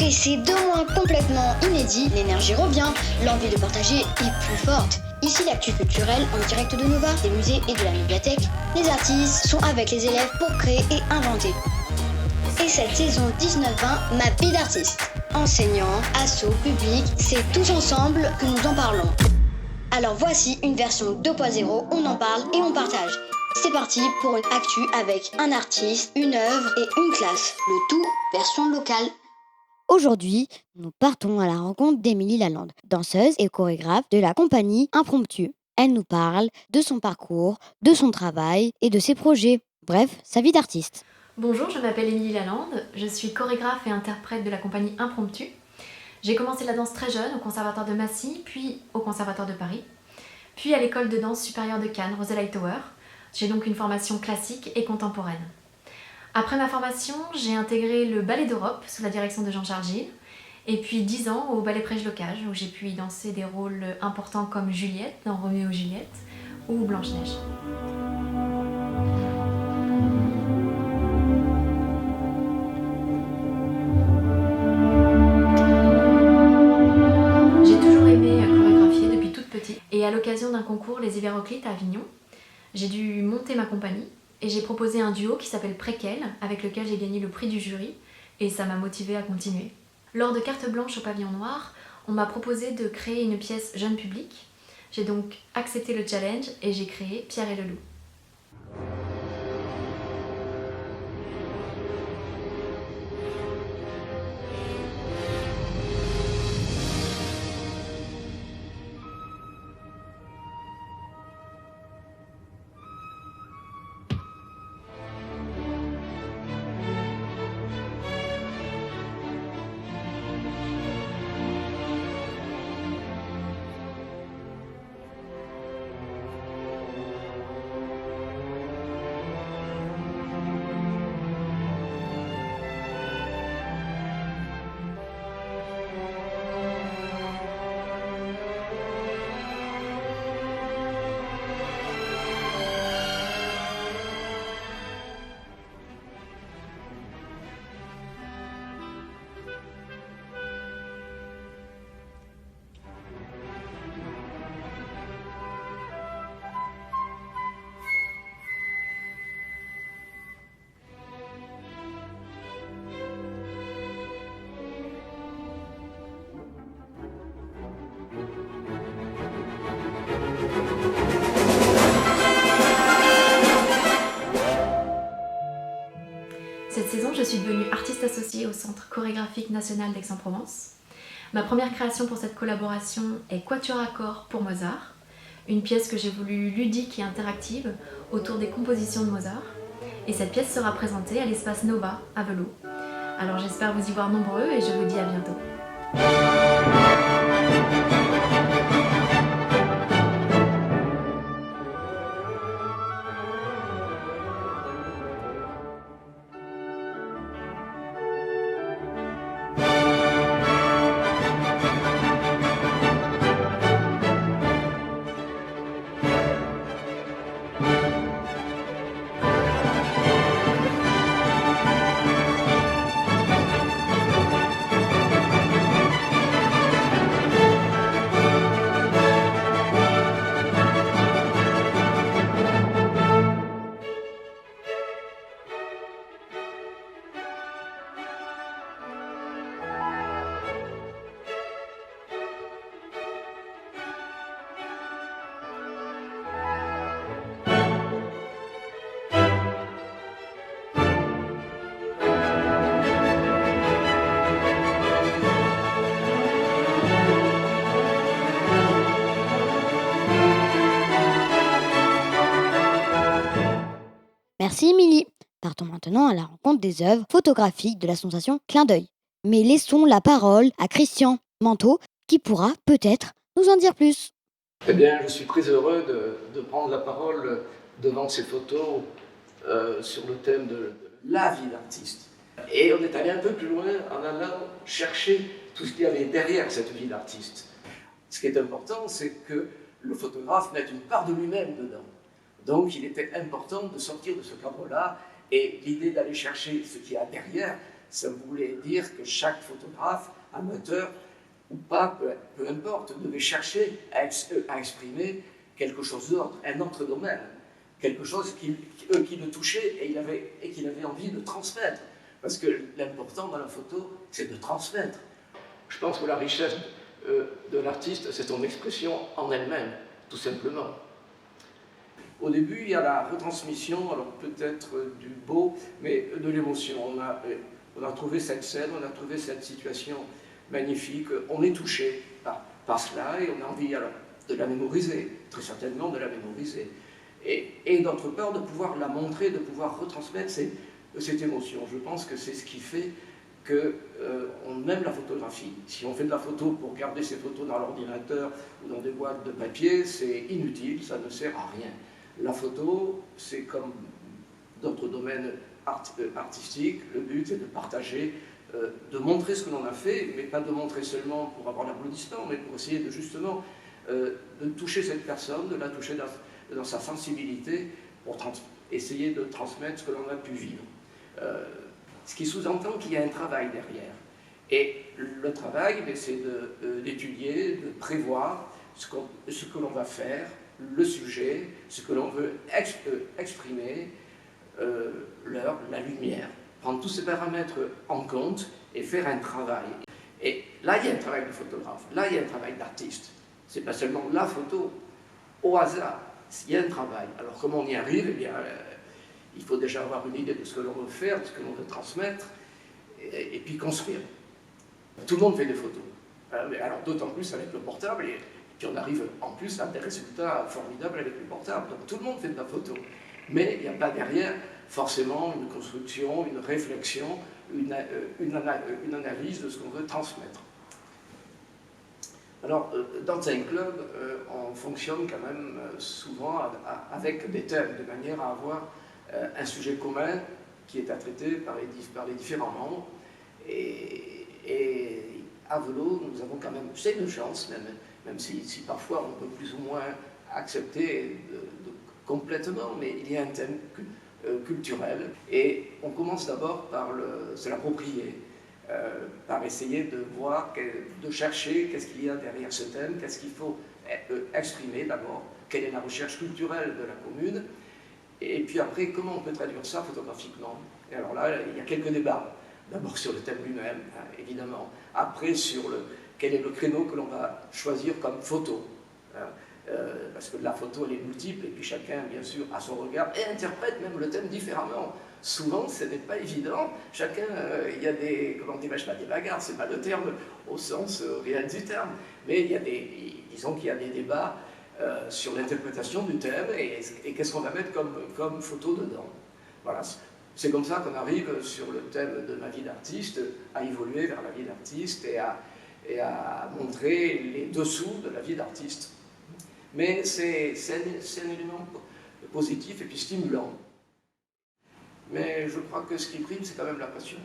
Après ces 2 mois complètement inédits, l'énergie revient, l'envie de partager est plus forte. Ici, l'actu culturelle en direct de Nova, des musées et de la médiathèque. Les artistes sont avec les élèves pour créer et inventer. Et cette saison 19-20, ma vie d'artiste. Enseignants, assos, public, c'est tous ensemble que nous en parlons. Alors voici une version 2.0, on en parle et on partage. C'est parti pour une actu avec un artiste, une œuvre et une classe. Le tout version locale. Aujourd'hui, nous partons à la rencontre d'Émilie Lalande, danseuse et chorégraphe de la compagnie Impromptu. Elle nous parle de son parcours, de son travail et de ses projets. Bref, sa vie d'artiste. Bonjour, je m'appelle Émilie Lalande, je suis chorégraphe et interprète de la compagnie Impromptu. J'ai commencé la danse très jeune au Conservatoire de Massy, puis au Conservatoire de Paris, puis à l'école de danse supérieure de Cannes, Rosella Hightower. J'ai donc une formation classique et contemporaine. Après ma formation, j'ai intégré le Ballet d'Europe sous la direction de Jean-Charles Gilles, et puis 10 ans au Ballet Prège-Locage où j'ai pu y danser des rôles importants comme Juliette dans Roméo et Juliette ou Blanche-Neige. J'ai toujours aimé chorégraphier depuis toute petite, et à l'occasion d'un concours Les Hévéroclites à Avignon, j'ai dû monter ma compagnie. Et j'ai proposé un duo qui s'appelle Préquel, avec lequel j'ai gagné le prix du jury, et ça m'a motivée à continuer. Lors de Carte Blanche au Pavillon Noir, on m'a proposé de créer une pièce jeune public. J'ai donc accepté le challenge et j'ai créé Pierre et le Loup. Cette saison, je suis devenue artiste associée au Centre chorégraphique national d'Aix-en-Provence. Ma première création pour cette collaboration est Quatuor à corps pour Mozart, une pièce que j'ai voulu ludique et interactive autour des compositions de Mozart. Et cette pièce sera présentée à l'espace Nova à Veloux. Alors j'espère vous y voir nombreux et je vous dis à bientôt. Merci Émilie. Partons maintenant à la rencontre des œuvres photographiques de l'association Clin d'œil. Mais laissons la parole à Christian Manteau qui pourra peut-être nous en dire plus. Eh bien, je suis très heureux de prendre la parole devant ces photos sur le thème de la vie d'artiste. Et on est allé un peu plus loin en allant chercher tout ce qu'il y avait derrière cette vie d'artiste. Ce qui est important, c'est que le photographe mette une part de lui-même dedans. Donc il était important de sortir de ce cadre-là, et l'idée d'aller chercher ce qu'il y a derrière, Ça voulait dire que chaque photographe, amateur ou pas, peu importe, devait chercher à exprimer quelque chose d'autre, un autre domaine, quelque chose qui le touchait et qu'il avait envie de transmettre. Parce que l'important dans la photo, c'est de transmettre. Je pense que la richesse de l'artiste, c'est son expression en elle-même, tout simplement. Au début, il y a la retransmission, alors peut-être du beau, mais de l'émotion. On a trouvé cette scène, on a trouvé cette situation magnifique, on est touché par cela et on a envie alors de la mémoriser, très certainement de la mémoriser. Et d'autre part, de pouvoir la montrer, de pouvoir retransmettre cette émotion. Je pense que c'est ce qui fait qu'on aime la photographie. Si on fait de la photo pour garder ses photos dans l'ordinateur ou dans des boîtes de papier, c'est inutile, ça ne sert à rien. La photo, c'est comme d'autres domaines artistiques, le but c'est de partager, de montrer ce que l'on a fait, mais pas de montrer seulement pour avoir l'applaudissement, mais pour essayer de justement de toucher cette personne, de la toucher dans sa sensibilité, pour essayer de transmettre ce que l'on a pu vivre. Ce qui sous-entend qu'il y a un travail derrière. Et le travail, c'est d'étudier, de prévoir ce que l'on va faire, le sujet, ce que l'on veut exprimer, l'heure, la lumière. Prendre tous ces paramètres en compte et faire un travail. Et là, il y a un travail de photographe, là, il y a un travail d'artiste. Ce n'est pas seulement la photo, au hasard, il y a un travail. Alors, comment on y arrive? Eh bien, il faut déjà avoir une idée de ce que l'on veut faire, de ce que l'on veut transmettre, et puis construire. Tout le monde fait des photos. Alors, d'autant plus avec le portable, et puis on arrive en plus à des résultats formidables avec le portable. Donc, tout le monde fait de la photo. Mais il n'y a pas derrière forcément une construction, une réflexion, une analyse de ce qu'on veut transmettre. Alors, dans un club, on fonctionne quand même souvent avec des thèmes, de manière à avoir un sujet commun qui est à traiter par les différents membres. Et à Velo, nous avons quand même, c'est une chance, même si parfois on peut plus ou moins accepter complètement, mais il y a un thème culturel. Et on commence d'abord par se l'approprier, par essayer de voir, de chercher qu'est-ce qu'il y a derrière ce thème, qu'est-ce qu'il faut exprimer d'abord, quelle est la recherche culturelle de la commune, et puis après, comment on peut traduire ça photographiquement. Et alors là, il y a quelques débats. D'abord sur le thème lui-même, évidemment. Après, sur quel est le créneau que l'on va choisir comme photo. Parce que la photo, elle est multiple, et puis chacun, bien sûr, a son regard, et interprète même le thème différemment. Souvent, ce n'est pas évident. Chacun, il y a des, comment dirais-je, pas des bagarres, c'est pas le terme au sens réel du terme, mais il y a disons qu'il y a des débats sur l'interprétation du thème, et qu'est-ce qu'on va mettre comme photo dedans. Voilà. C'est comme ça qu'on arrive sur le thème de ma vie d'artiste, à évoluer vers la vie d'artiste et à montrer les dessous de la vie d'artiste. Mais c'est un élément positif et puis stimulant. Mais je crois que ce qui prime, c'est quand même la passion.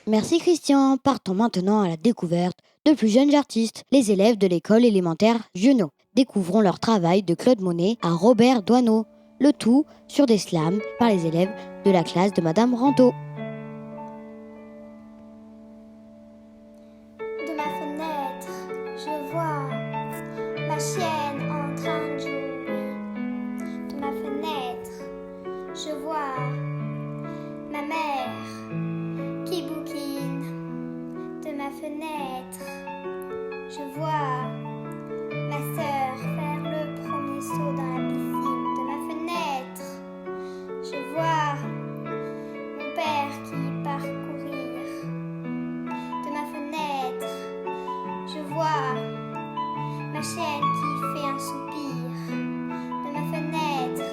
Merci Christian. Partons maintenant à la découverte de plus jeunes artistes, les élèves de l'école élémentaire Giono. Découvrons leur travail de Claude Monet à Robert Doisneau. Le tout sur des slams par les élèves de la classe de Madame Rantaud. De ma fenêtre, je vois ma chienne en train de jouer. De ma fenêtre, je vois ma mère qui bouquine. De ma fenêtre, je vois ma sœur faire le premier saut dans la piscine. De ma fenêtre, je vois mon père qui part courir. De ma fenêtre, je vois ma chienne qui fait un soupir. De ma fenêtre,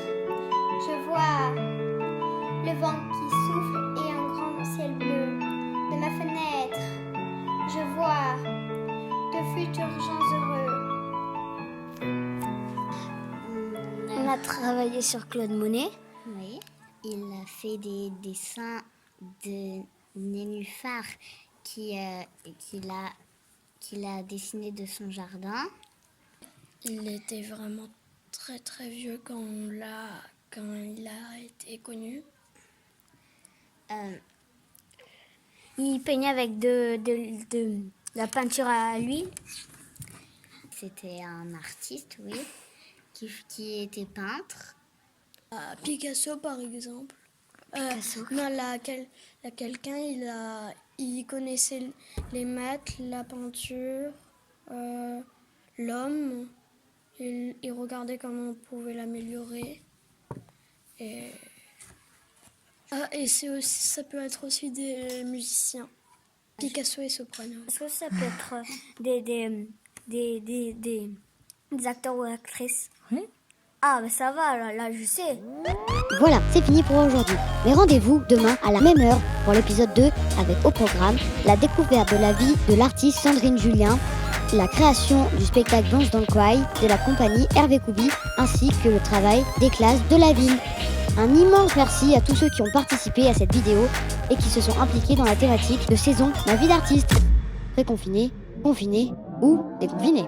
je vois le vent qui souffle et un grand ciel bleu. De ma fenêtre, je vois de futurs gens heureux. On a travaillé sur Claude Monet. Oui, il a fait des dessins de nénuphars qu'il a dessiné de son jardin. Il était vraiment très très vieux quand il a été connu. Il peignait avec de la peinture à l'huile. C'était un artiste, oui, qui était peintre. Picasso, par exemple. Picasso. Non, quelqu'un, il connaissait les maths, la peinture, l'homme. Il regardait comment on pouvait l'améliorer. Et ça peut être aussi des musiciens. Picasso et soprano. Est-ce que ça peut être des acteurs ou actrices? Oui. Ah, bah ça va, là je sais. Voilà, c'est fini pour aujourd'hui. Mais rendez-vous demain à la même heure pour l'épisode 2 avec au programme la découverte de la vie de l'artiste Sandrine Julien, la création du spectacle Blanche dans le Kouaï de la compagnie Hervé Koubi, ainsi que le travail des classes de la ville. Un immense merci à tous ceux qui ont participé à cette vidéo et qui se sont impliqués dans la thématique de saison Ma vie d'artiste. Réconfiné, confiné ou déconfiné.